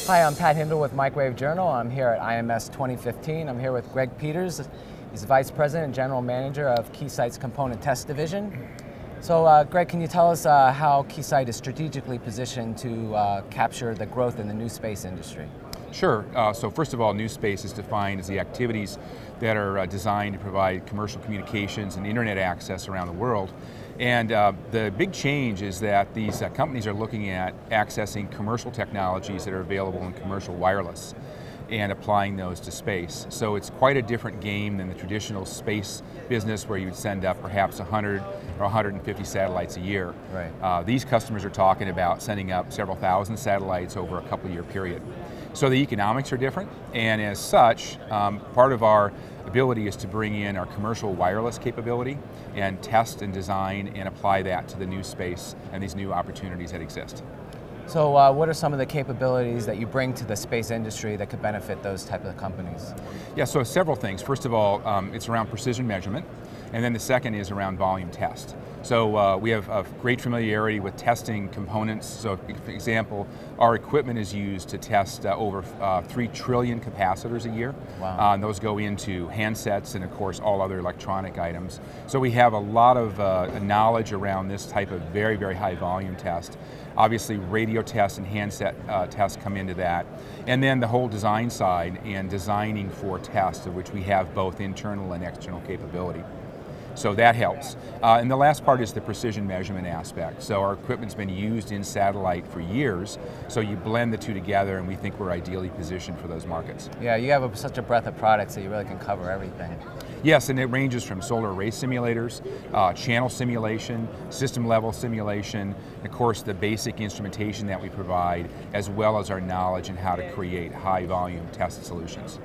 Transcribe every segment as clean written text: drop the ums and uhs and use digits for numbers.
Hi, I'm Pat Hindle with Microwave Journal. I'm here at IMS 2015. I'm here with Greg Peters. He's Vice President and General Manager of Keysight's Component Test Division. So, Greg, can you tell us how Keysight is strategically positioned to capture the growth in the new space industry? Sure. So first of all, new space is defined as the activities that are designed to provide commercial communications and internet access around the world. And the big change is that these companies are looking at accessing commercial technologies that are available in commercial wireless and applying those to space. So it's quite a different game than the traditional space business where you'd send up perhaps 100 or 150 satellites a year. Right. These customers are talking about sending up several thousand satellites over a couple-year period. So the economics are different, and as such, part of our ability is to bring in our commercial wireless capability and test and design and apply that to the new space and these new opportunities that exist. So what are some of the capabilities that you bring to the space industry that could benefit those type of companies? Yeah, so several things. First of all, it's around precision measurement, and then the second is around volume test. So we have a great familiarity with testing components. So for example, our equipment is used to test over 3 trillion capacitors a year. Wow. And those go into handsets and of course all other electronic items. So we have a lot of knowledge around this type of very, very high volume test. Obviously radio tests and handset tests come into that. And then the whole design side and designing for tests, of which we have both internal and external capability. So that helps. And the last part is the precision measurement aspect. So our equipment's been used in satellite for years, so you blend the two together and we think we're ideally positioned for those markets. Yeah, you have such a breadth of products that you really can cover everything. Yes, and it ranges from solar array simulators, channel simulation, system level simulation, and of course the basic instrumentation that we provide, as well as our knowledge in how to create high volume test solutions.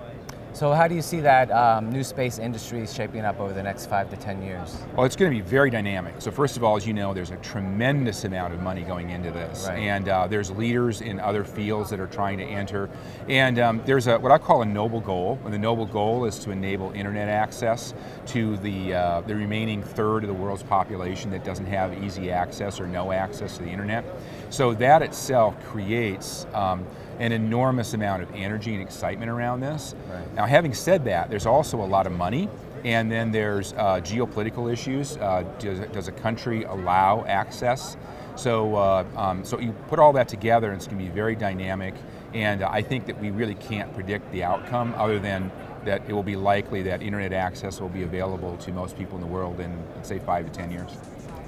So how do you see that new space industry shaping up over the next 5 to 10 years? Well, it's going to be very dynamic. So first of all, as you know, there's a tremendous amount of money going into this. Right. And there's leaders in other fields that are trying to enter. And there's what I call a noble goal. And the noble goal is to enable internet access to the remaining third of the world's population that doesn't have easy access or no access to the internet. So that itself creates an enormous amount of energy and excitement around this. Right. Now, having said that, there's also a lot of money, and then there's geopolitical issues. Does a country allow access? So, so you put all that together, and it's going to be very dynamic. And I think that we really can't predict the outcome, other than that it will be likely that internet access will be available to most people in the world in, let's say, 5 to 10 years.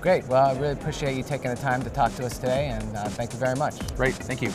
Great. Well, I really appreciate you taking the time to talk to us today, and thank you very much. Great. Thank you.